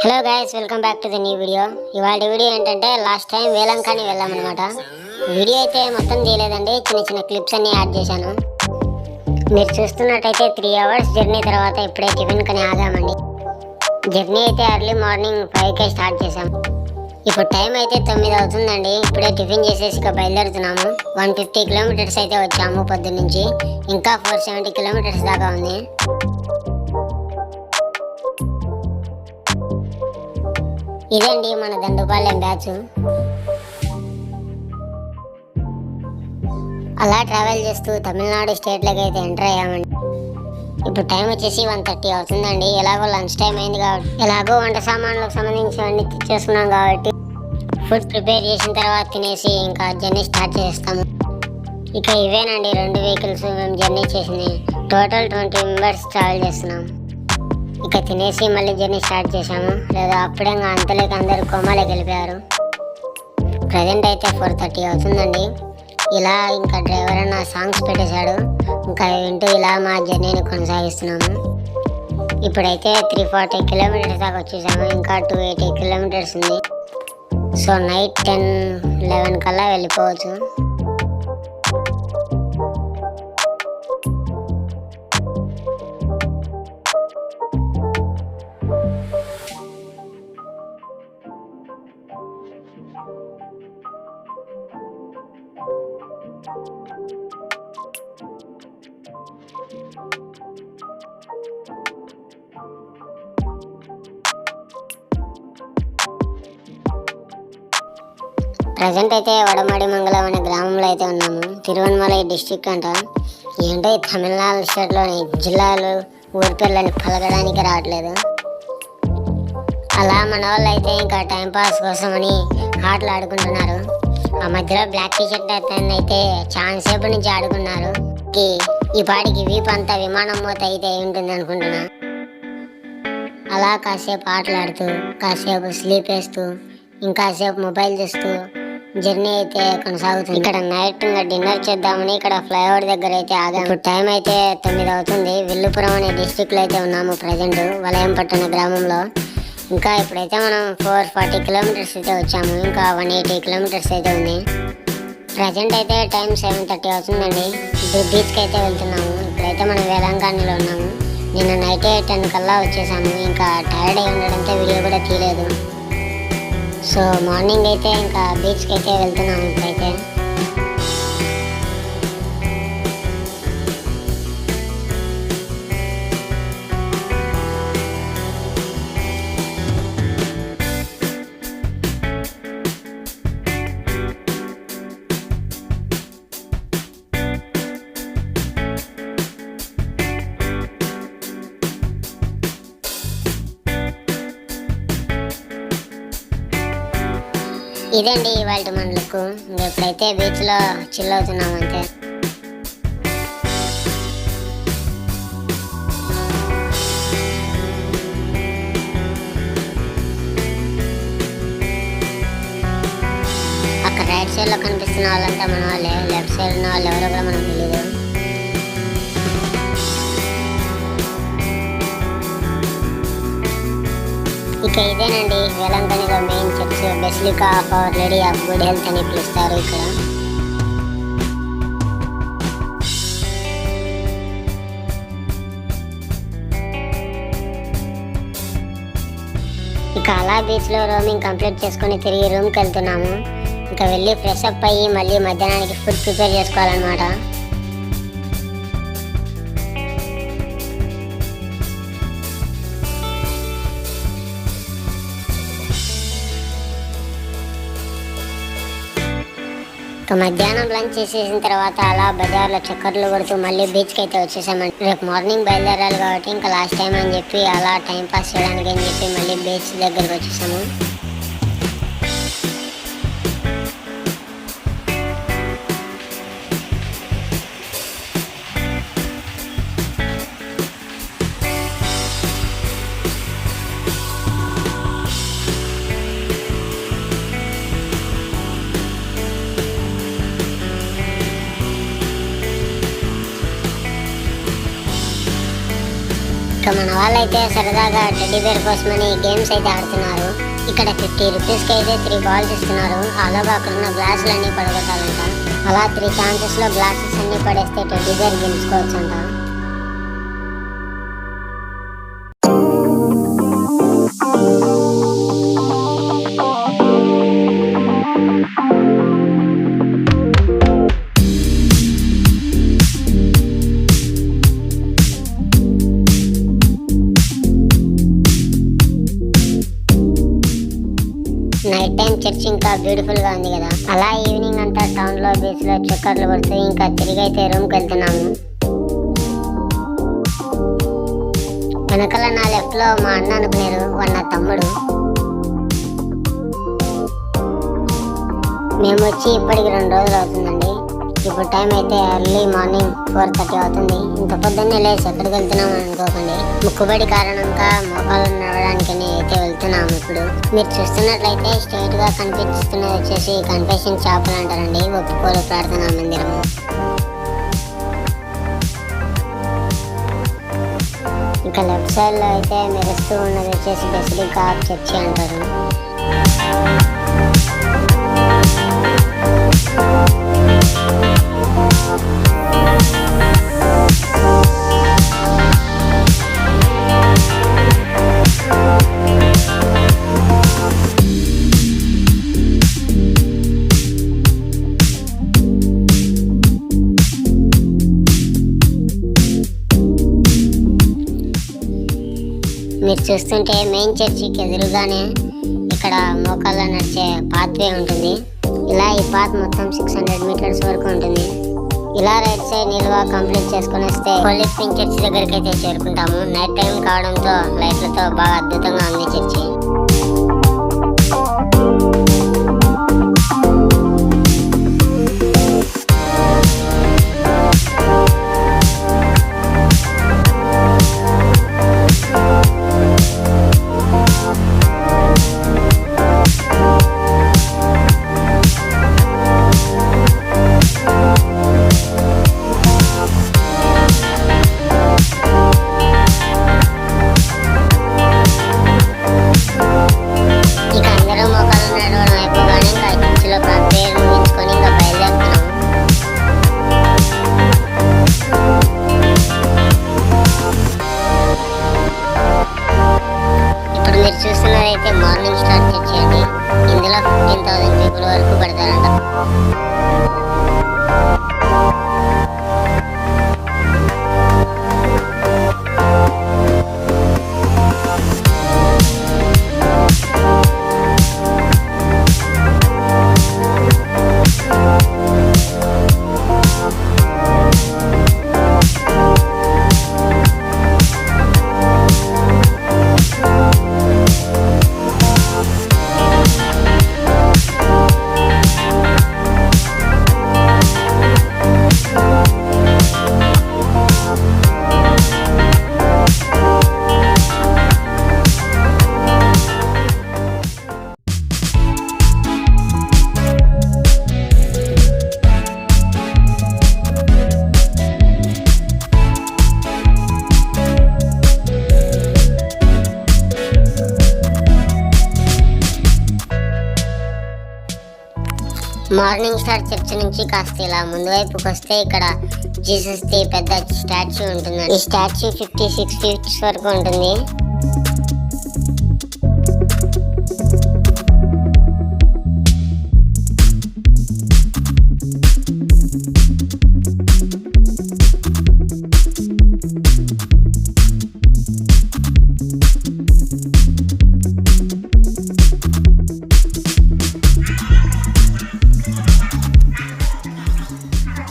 Hello guys, welcome back to the new video. ఇవాళ video ఏంటంటే last time వేలంకాని వెళ్ళామన్నమాట. Video అయితే మొత్తం తీయలేదండి, చిన్న చిన్న క్లిప్స్ అన్ని యాడ్ చేశాను. మీరు చూస్తున్నట్టయితే 3 అవర్స్ జర్నీ తర్వాత ఇప్పుడే టిఫిన్ కని ఆగామండి. జర్నీ అయితే ఎర్లీ మార్నింగ్ 5కే స్టార్ట్ చేసాం. ఇప్పుడు టైం అయితే 9 అవుతుందండి. ఇప్పుడే టిఫిన్ చేసేసి ఇక బయలుదేరుతున్నాము. 150 కిలోమీటర్స్ అయితే వచ్చాము పొద్దున్నుంచి. ఇంకా 470 కిలోమీటర్స్ దాకా ఉంది. ఇదండి మన దండుపాలెం బ్యాచ్. అలా ట్రావెల్ చేస్తూ తమిళనాడు స్టేట్లోకి అయితే ఎంటర్ అయ్యామండి. ఇప్పుడు టైం వచ్చేసి 1:30 అవుతుందండి. ఎలాగో లంచ్ టైం అయింది కాబట్టి, ఎలాగో వంట సామాన్లకు సంబంధించినవన్నీ తెచ్చేసుకున్నాం కాబట్టి ఫుడ్ ప్రిపేర్ చేసిన తర్వాత తినేసి ఇంకా జర్నీ స్టార్ట్ చేస్తాము. ఇక ఇవేనండి 2 వెహికల్స్ మేము జర్నీ చేసింది. టోటల్ 20 మెంబర్స్ ట్రావెల్ చేస్తున్నాం. ఇక తినేసి మళ్ళీ జర్నీ స్టార్ట్ చేసాము. లేదా అప్పుడే అంతలోకి అందరూ కోమాలోకి వెళ్ళిపోయారు. ప్రజెంట్ అయితే 4:30 అవుతుందండి. ఇలా ఇంకా డ్రైవర్ అన్న సాంగ్స్ పెట్టేశాడు. ఇంకా వింటూ ఇలా మా జర్నీని కొనసాగిస్తున్నాము. ఇప్పుడైతే 340 కిలోమీటర్స్ దాకా వచ్చేసాము. ఇంకా 280 కిలోమీటర్స్ ఉంది. సో నైట్ 10-11 కల్లా వెళ్ళిపోవచ్చు. ప్రజెంట్ అయితే వడమాడి మంగళం అనే గ్రామంలో అయితే ఉన్నాము. తిరువన్మలై డిస్ట్రిక్ట్ అంట. ఏంటో ఈ తమిళనాడు స్టేట్లోని జిల్లాలు ఊరి పేర్లని పలకడానికి రావట్లేదు. అలా మన వాళ్ళు అయితే ఇంకా టైంపాస్ కోసమని ఆటలు ఆడుకుంటున్నారు. ఆ మధ్యలో బ్లాక్ టీషర్ట్ అయితే చాలా సేపు నుంచి ఆడుకున్నారు. ఈ పాటికి వీపు అంతా విమానం మూత అయితే ఉంటుంది అనుకుంటున్నా. అలా కాసేపు ఆటలాడుతూ, కాసేపు స్లీప్ వేస్తూ, ఇంకాసేపు మొబైల్ చూస్తూ జర్నీ అయితే కొనసాగుతుంది. ఇక్కడ నైట్ డిన్నర్ చేద్దామని ఇక్కడ ఫ్లైఓవర్ దగ్గర అయితే ఆగాము. ఇప్పుడు టైం అయితే 9 అవుతుంది. విల్లుపురం అనే డిస్ట్రిక్ట్లో అయితే ఉన్నాము ప్రజెంట్, వలయంపట్టు అనే గ్రామంలో. ఇంకా ఇప్పుడైతే మనం 440 కిలోమీటర్స్ అయితే వచ్చాము. ఇంకా 180 కిలోమీటర్స్ అయితే ఉంది. ప్రజెంట్ అయితే టైం 7:30 అవుతుందండి. బీచ్కి అయితే వెళ్తున్నాము. ఇప్పుడైతే మనం వేలంకాణిలో ఉన్నాము. నిన్న నైటే 10 కల్లా వచ్చేసాము. ఇంకా టైర్డ్ అయి ఉండడంతో వీడియో కూడా తీయలేదు. సో మార్నింగ్ అయితే ఇంకా బీచ్కి అయితే వెళ్తున్నాము ఇప్పుడైతే. ఇదండి ఇవాళ మన లుక్. ఇప్పుడైతే బీచ్లో చిల్ అవుతున్నాం అంతే. అక్కడ రైట్ సైడ్లో కనిపిస్తున్న వాళ్ళంతా మన వాళ్ళే. లెఫ్ట్ సైడ్ ఉన్న వాళ్ళు ఎవరో కూడా మనకు తెలియదు. ఇక ఇదేనండి వేలంకనిలో main church, basilica of Our Lady of Good Health అని పిలుస్తారు ఇక్కడ. ఇక అలా బీచ్లో రోమింగ్ కంప్లీట్ చేసుకొని తిరిగి రూమ్కి వెళ్తున్నాము. ఇంకా వెళ్ళి ఫ్రెష్ అప్ అయ్యి మళ్ళీ మధ్యాహ్నానికి ఫుడ్ ప్రిపేర్ చేసుకోవాలన్నమాట. ఇక మధ్యాహ్నం లంచ్ చేసేసిన తర్వాత అలా బజార్లో చక్కర్లు కొడుతూ మళ్ళీ బీచ్కి అయితే వచ్చేసామండి. రేపు మార్నింగ్ బయలుదేరాలి కాబట్టి ఇంకా లాస్ట్ టైం అని చెప్పి అలా టైం పాస్ చేయడానికి అని చెప్పి మళ్ళీ బీచ్ దగ్గరికి వచ్చేసాము. మన వాళ్ళైతే సరదాగా టెడ్డీ బేర్ కోసమని గేమ్స్ అయితే ఆడుతున్నారు. ఇక్కడ 50 రూపీస్కి అయితే 3 బాల్స్ ఇస్తున్నారు. అలాగా అక్కడున్న గ్లాసులు అన్నీ పడగొట్టాలంట. అలా 3 ఛాన్సెస్లో గ్లాసెస్ అన్నీ పడేస్తే టెడ్డీ బేర్ గెలుచుకోవచ్చు అంట. నైట్ టైం చర్చ్ ఇంకా బ్యూటిఫుల్ గా ఉంది కదా. అలా ఈవినింగ్ అంతా టౌన్ లో బీచ్ లో చక్కర్లు పడుతూ ఇంకా తిరిగి అయితే రూమ్ కి వెళ్తున్నాము. వెనకాల నా లెఫ్ట్ లో మా అన్న అనుకున్నారు, వాడు నా తమ్ముడు. మేము వచ్చి ఇప్పటికి 2 రోజులు అవుతుందండి. ఇప్పుడు టైం అయితే ఎర్లీ మార్నింగ్ 4:30 అవుతుంది. ఇంత పొద్దున్నే లేచి ఎక్కడికి వెళ్తున్నాం అనుకోకండి, ముక్కుబడి కారణంగా మోకాలు నడవడానికి అయితే వెళ్తున్నాము. ఇప్పుడు మీరు చూస్తున్నట్లయితే స్ట్రైట్ గా కనిపిస్తున్నది వచ్చేసి కన్ఫెషన్ షాపులు అంటారండి, ఒప్పుకోలు ప్రార్థనా మందిరము. ఇంకా లెఫ్ట్ సైడ్ లో అయితే మెరుస్తూ ఉన్నది వచ్చేసి బెసిలికా ఆఫ్ చర్చి అంటారు. మీరు చూస్తుంటే మెయిన్ చర్చికి ఎదురుగానే ఇక్కడ మోకాళ్ళ నడిచే పాత్వే ఉంటుంది. ఇలా ఈ పాత్ మొత్తం 600 మీటర్స్ వరకు ఉంటుంది. ఇలా రైట్ సైడ్ నిల్వ కంప్లీట్ చేసుకుని వస్తే హోలీ స్ప్రింగ్ చర్చి దగ్గరికి అయితే చేరుకుంటాము. నైట్ టైం కావడంతో లైట్లతో బాగా అద్భుతంగా ఉంది చర్చి. చూస్తున్నదైతే మార్నింగ్ స్టార్ చర్చి అండి. ఇందులో 15,000 పీపుల్ వరకు పడతారంట. మార్నింగ్ స్టార్ చర్చ్ నుంచి కాస్త ఇలా ముందు వైపుకి వస్తే ఇక్కడ జీసస్ ది పెద్ద స్టాచ్యూ ఉంటుంది. ఈ స్టాచ్యూ 56 ఫీట్స్ వరకు ఉంటుంది.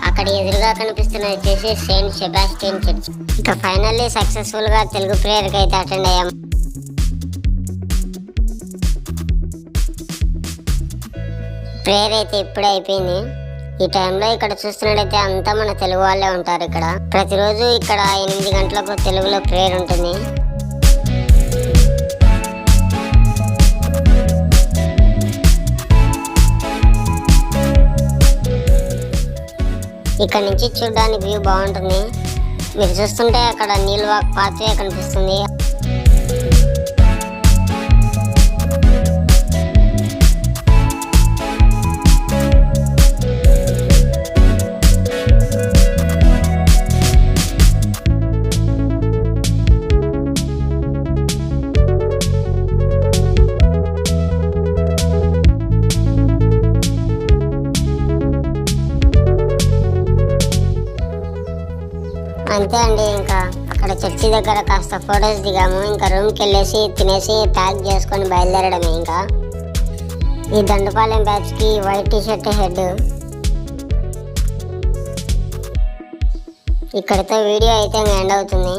అక్కడ ఎదురుగా కనిపిస్తున్నది వచ్చేసి సెయింట్ సెబాస్టియన్ చర్చ్. ఇక ఫైనల్లీ సక్సెస్ఫుల్ గా తెలుగు ప్రేయర్ కి అయితే అటెండ్ అయ్యాం. ప్రేయర్ అయితే ఇప్పుడే అయిపోయింది. ఈ టైంలో ఇక్కడ చూస్తున్నట్టయితే అంతా మన తెలుగు వాళ్ళే ఉంటారు. ఇక్కడ ప్రతిరోజు ఇక్కడ 8 గంటలకు తెలుగులో ప్రేయర్ ఉంటుంది. ఇక్కడ నుంచి చూడడానికి వ్యూ బాగుంటుంది. మీరు చూస్తుంటే అక్కడ నీల్ వాక్ పాత్వే కనిపిస్తుంది. అంతే అండి, ఇంకా అక్కడ చర్చి దగ్గర కాస్త ఫొటోస్ దిగాము. ఇంకా రూమ్కి వెళ్ళేసి తినేసి ప్యాక్ చేసుకొని బయలుదేరడమే. ఇంకా ఈ దండుపాలెం బ్యాచ్కి వైట్ టీషర్ట్ హెడ్. ఇక్కడితో వీడియో అయితే ఎండ్ అవుతుంది.